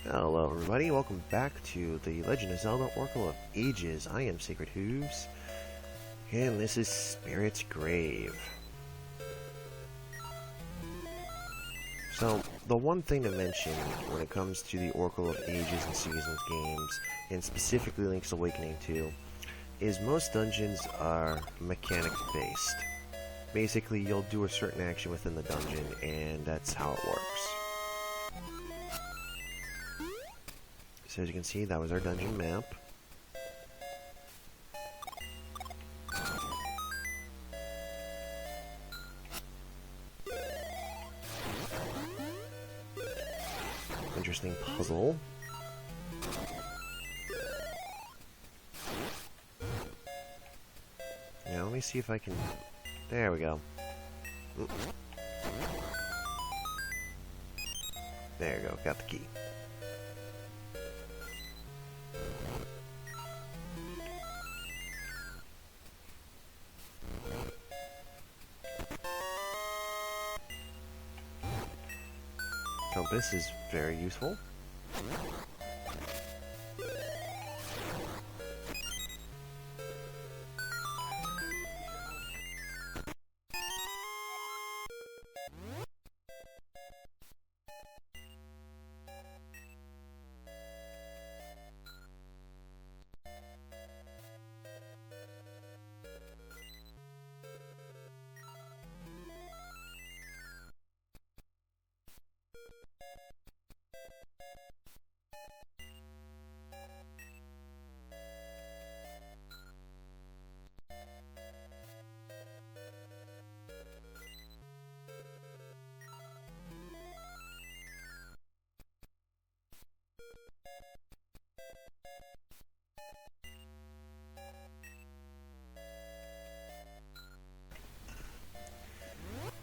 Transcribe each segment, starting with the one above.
Hello everybody, welcome back to The Legend of Zelda Oracle of Ages. I am Sacred Hooves, and this is Spirit's Grave. So, the one thing to mention when it comes to the Oracle of Ages and Seasons games, and specifically Link's Awakening 2, is most dungeons are mechanic-based. Basically, you'll do a certain action within the dungeon, and that's how it works. So as you can see, that was our dungeon map. Interesting puzzle. Now let me see if I can... There we go. There you go, got the key. Compass is very useful.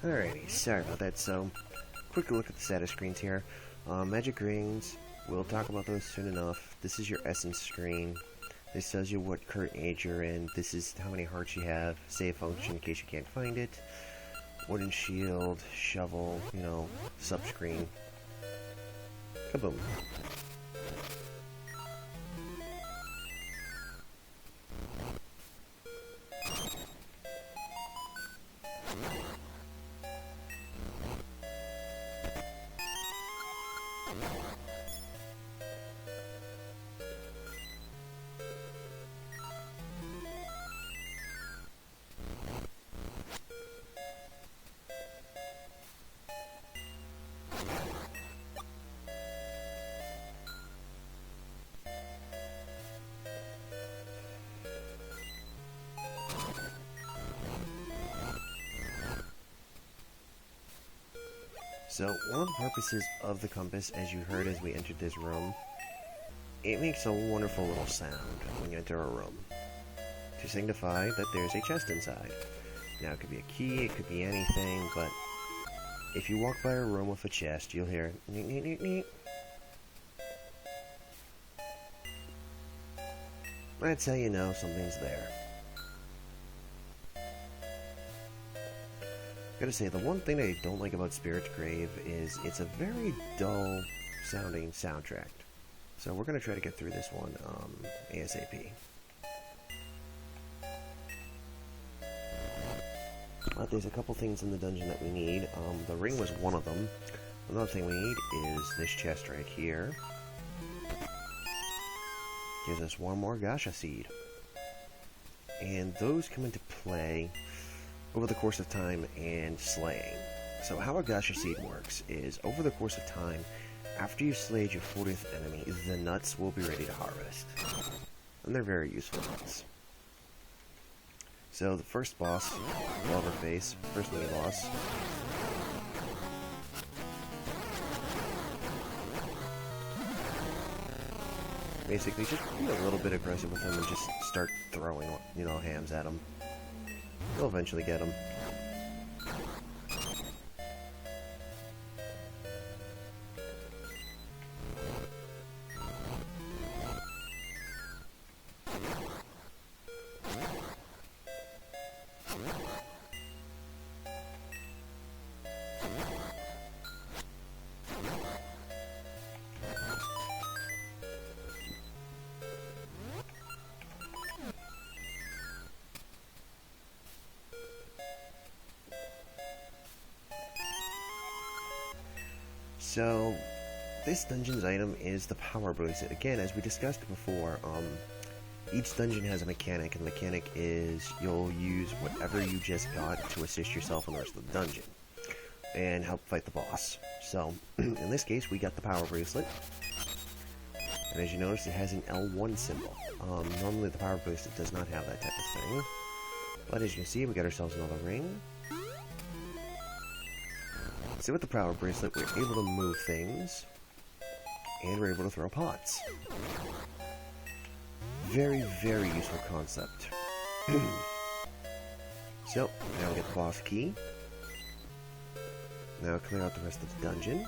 Alrighty, sorry about that. So, quick look at the status screens here. Magic rings, we'll talk about those soon enough. This is your essence screen. This tells you what current age you're in. This is how many hearts you have. Save function in case you can't find it. Wooden shield, shovel, you know, sub-screen. Kaboom. So, one of the purposes of the compass, as you heard as we entered this room, it makes a wonderful little sound when you enter a room, to signify that there's a chest inside. Now, it could be a key, it could be anything, but if you walk by a room with a chest, you'll hear neat, neat, neat, neat. That's how you know something's there. Gotta say, the one thing I don't like about Spirit's Grave is it's a very dull sounding soundtrack. So we're gonna try to get through this one ASAP. But there's a couple things in the dungeon that we need. The ring was one of them. Another thing we need is this chest right here. Gives us one more Gasha seed. And those come into play over the course of time and slaying. So how a Gasha seed works is, over the course of time, after you slayed your 40th enemy, the nuts will be ready to harvest. And they're very useful nuts. So the first boss, Loverface, first mini boss, basically just be a little bit aggressive with him and just start throwing, you know, hams at him. You'll eventually get him. So, this dungeon's item is the power bracelet. Again, as we discussed before, each dungeon has a mechanic, and the mechanic is you'll use whatever you just got to assist yourself in the rest of the dungeon and help fight the boss. So, in this case, we got the power bracelet, and as you notice, it has an L1 symbol. Normally the power bracelet does not have that type of thing, but as you can see, we got ourselves another ring. So with the power bracelet, we're able to move things, and we're able to throw pots. Very, very useful concept. So, now we get the boss key. Now clear out the rest of the dungeon.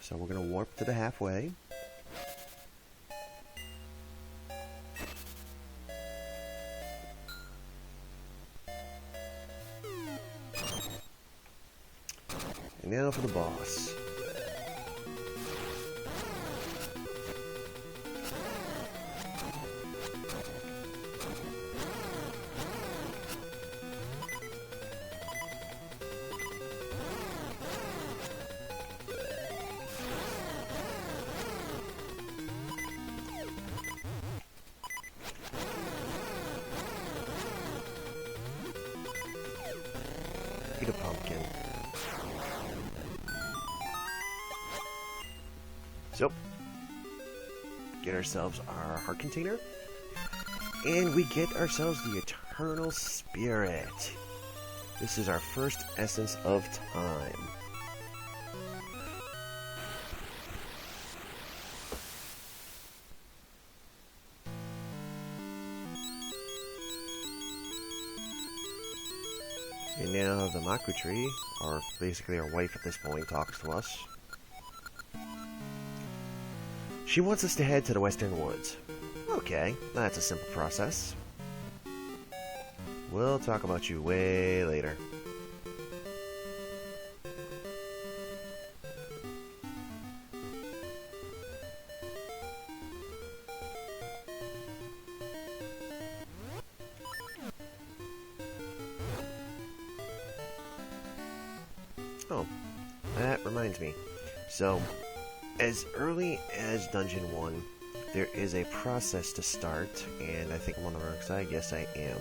So we're going to warp to the halfway. And now for the boss. Eat a pumpkin. So, get ourselves our heart container, and we get ourselves the Eternal Spirit. This is our first essence of time. And now the Maku tree, or basically our wife at this point, talks to us. She wants us to head to the Western Woods. Okay, that's a simple process. We'll talk about you way later. Oh, that reminds me. So, as early as Dungeon 1, there is a process to start, and I think I'm on the wrong side. Yes, I am.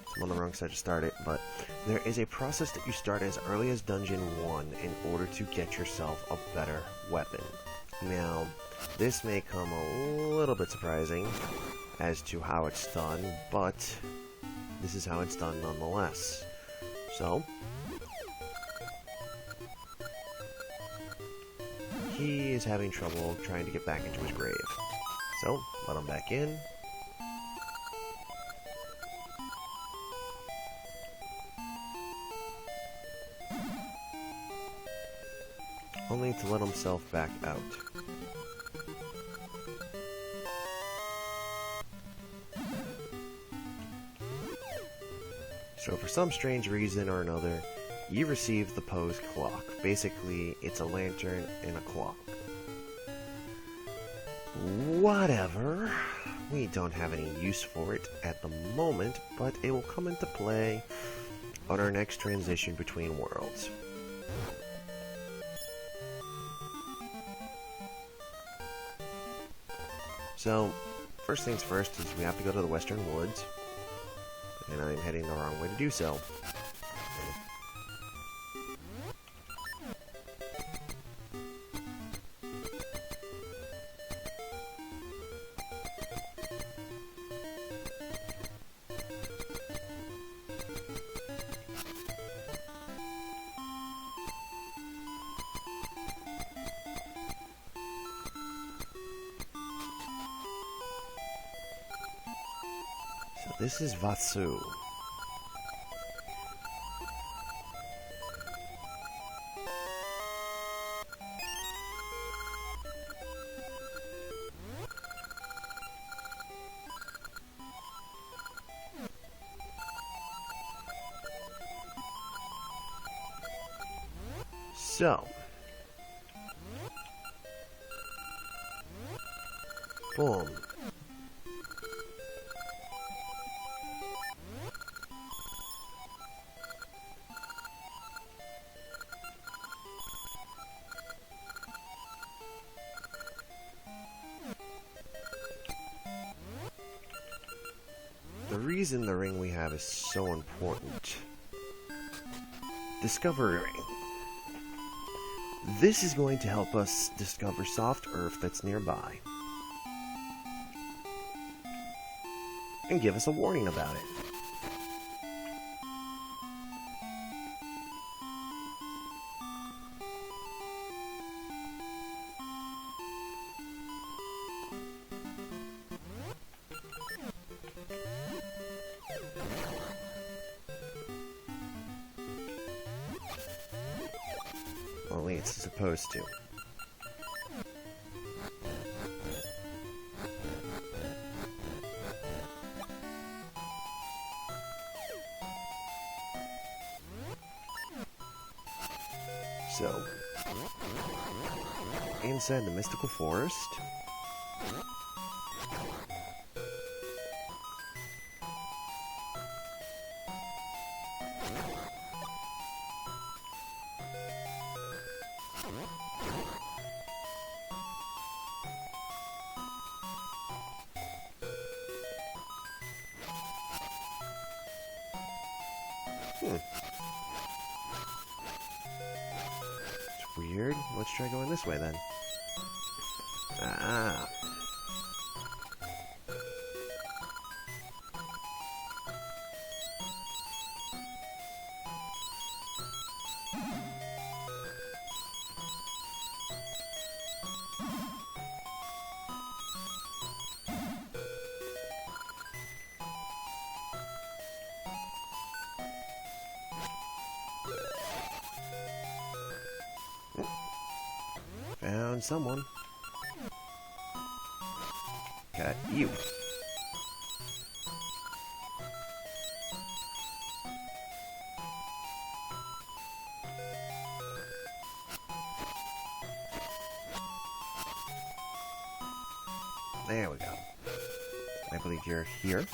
So I'm on the wrong side to start it, but there is a process that you start as early as Dungeon 1 in order to get yourself a better weapon. Now, this may come a little bit surprising as to how it's done, but this is how it's done nonetheless. So, he is having trouble trying to get back into his grave. So, let him back in. Only to let himself back out. So for some strange reason or another, you receive the Pose clock. Basically, it's a lantern and a clock. Whatever. We don't have any use for it at the moment, but it will come into play on our next transition between worlds. So, first things first is we have to go to the Western Woods, and I'm heading the wrong way to do so. So this is Vatsu. So, boom. the reason the ring we have is so important. Discovery ring. This is going to help us discover soft earth that's nearby. And give us a warning about it. Well, at least it's supposed to. So, inside the mystical forest. It's weird. Let's try going this way then. Ah. Found someone. Got you. There we go. I believe you're here.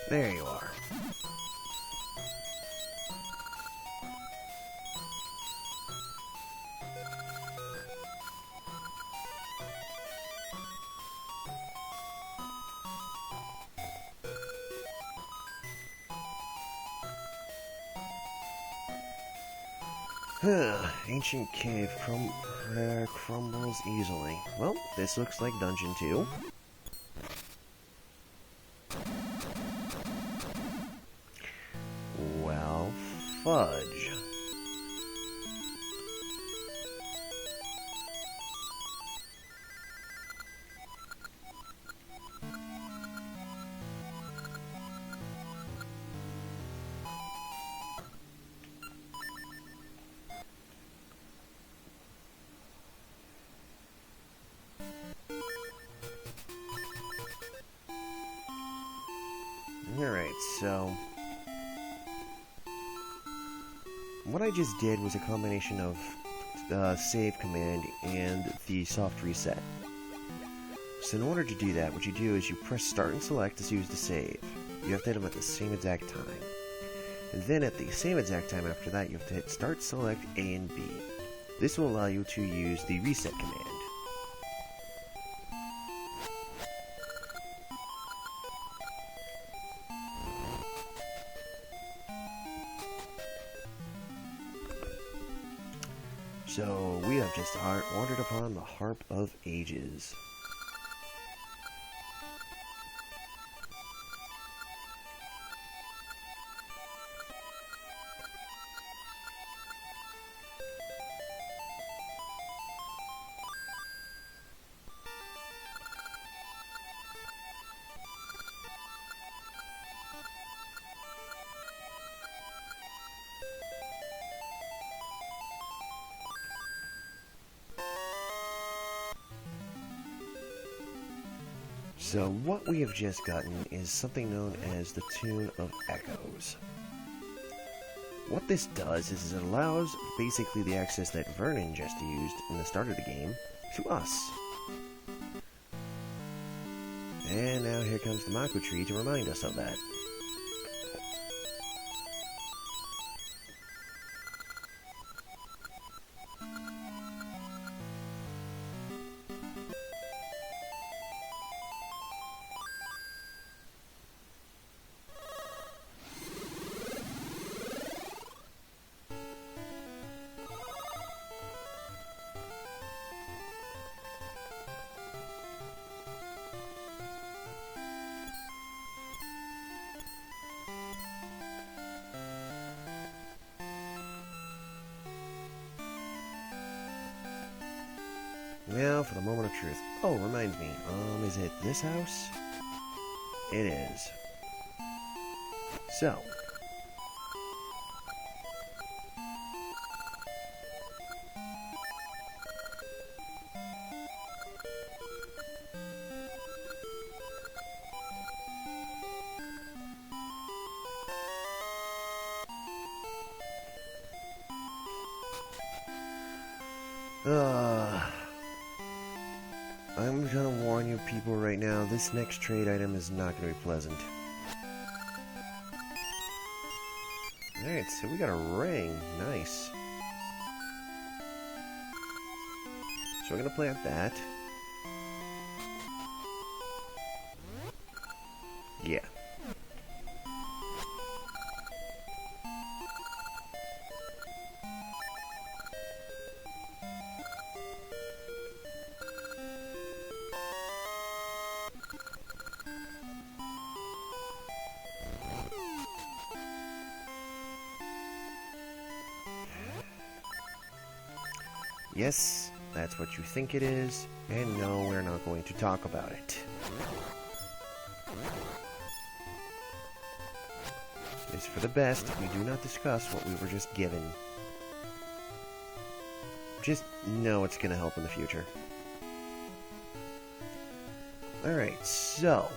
There you are. Ancient cave crumbles easily. Well, this looks like Dungeon 2. Well, fudge. Alright, so what I just did was a combination of save command and the soft reset. So in order to do that, what you do is you press start and select to use the save. You have to hit them at the same exact time. And then at the same exact time after that, you have to hit start, select, A and B. This will allow you to use the reset command. So, we have just wandered upon the Harp of Ages. So what we have just gotten is something known as the Tune of Echoes. what this does is it allows basically the access that Vernon just used in the start of the game to us. And now here comes the Mako tree to remind us of that. Now for the moment of truth. Oh, reminds me. Is it this house? It is. So. I'm gonna warn you people right now, this next trade item is not gonna be pleasant. Alright, so we got a ring. Nice. So we're gonna plant that. Yeah. Yes, that's what you think it is, and no, we're not going to talk about it. It's for the best, we do not discuss what we were just given. Just know it's going to help in the future. Alright, so.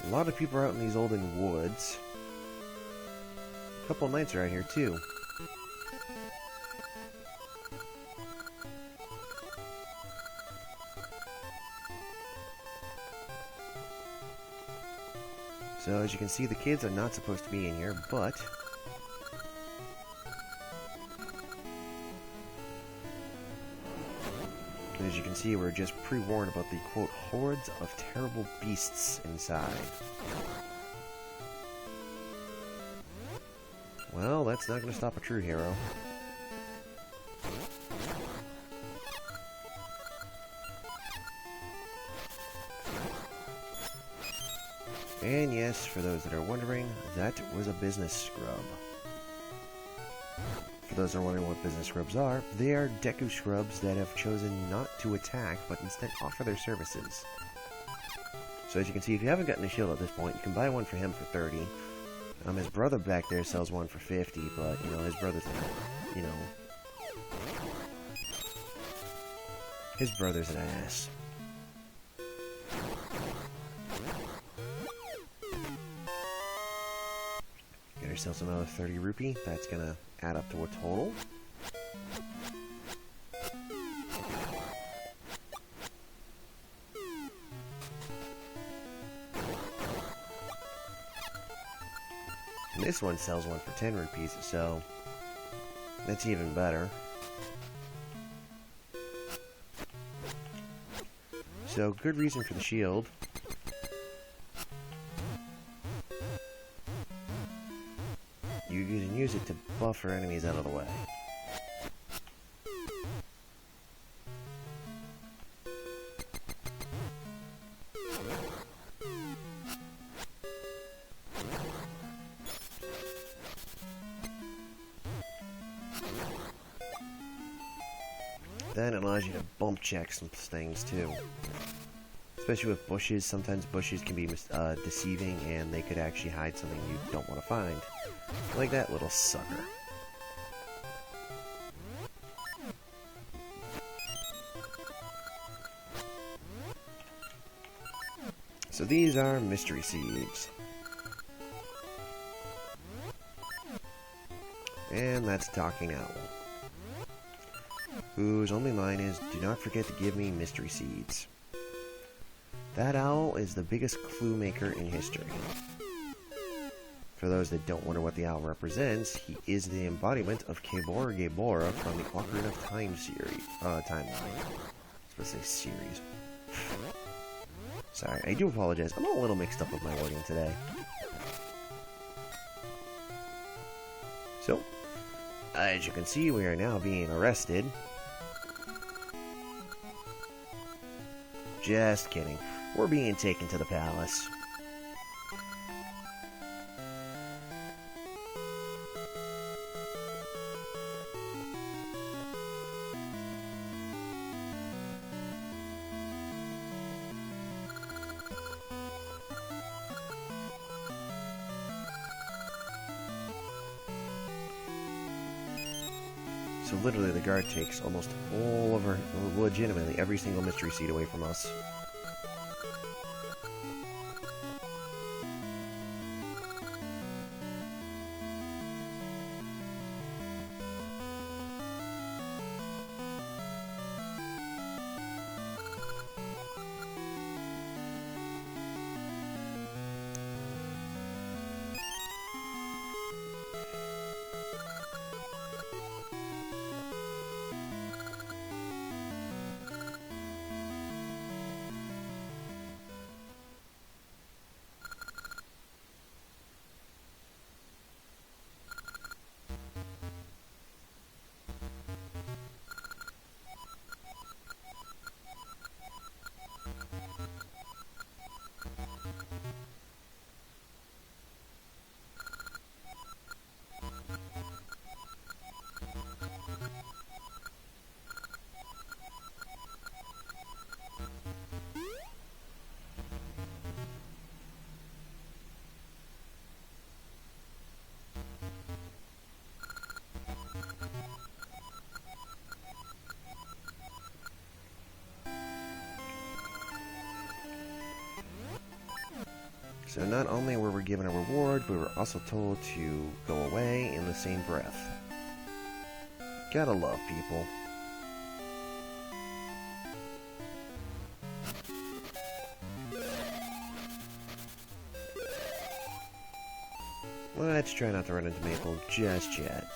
A lot of people are out in these olden woods. A couple of knights are out here, too. So, as you can see, the kids are not supposed to be in here, but as you can see, we're just pre-warned about the, quote, hordes of terrible beasts inside. Well, that's not going to stop a true hero. And yes, for those that are wondering, that was a business scrub. For those that are wondering what business scrubs are, they are Deku scrubs that have chosen not to attack, but instead offer their services. So as you can see, if you haven't gotten a shield at this point, you can buy one for him for 30. His brother back there sells one for 50, but, you know, his brother's, you know, his brother's an ass. Get ourselves another 30 rupee. That's gonna add up to a total. And this one sells one for 10 rupees, so that's even better. So, good reason for the shield. You can use it to buffer enemies out of the way. Then it allows you to bump check some things too. Especially with bushes, sometimes bushes can be deceiving and they could actually hide something you don't want to find. Like that little sucker. So these are mystery seeds. And that's Talking Owl, whose only line is, "Do not forget to give me mystery seeds." That owl is the biggest clue maker in history. For those that don't wonder what the owl represents, he is the embodiment of Kebora Gebora from the Ocarina of Time series. Timeline. I was supposed to say series. Sorry, I do apologize. I'm a little mixed up with my wording today. So, as you can see, we are now being arrested. Just kidding. We're being taken to the palace. So literally the guard takes almost all of our, legitimately every single mystery seed away from us. So not only were we given a reward, we were also told to go away in the same breath. Gotta love people. Let's try not to run into Maple just yet.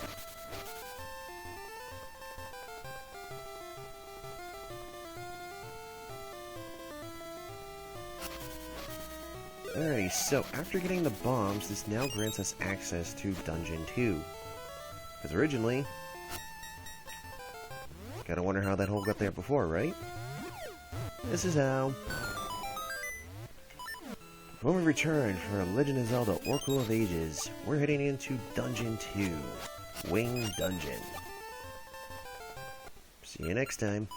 Alrighty, so after getting the bombs, this now grants us access to Dungeon 2. Because originally, gotta wonder how that hole got there before, right? This is how. When we return for Legend of Zelda Oracle of Ages, we're heading into Dungeon 2, Wing Dungeon. See you next time.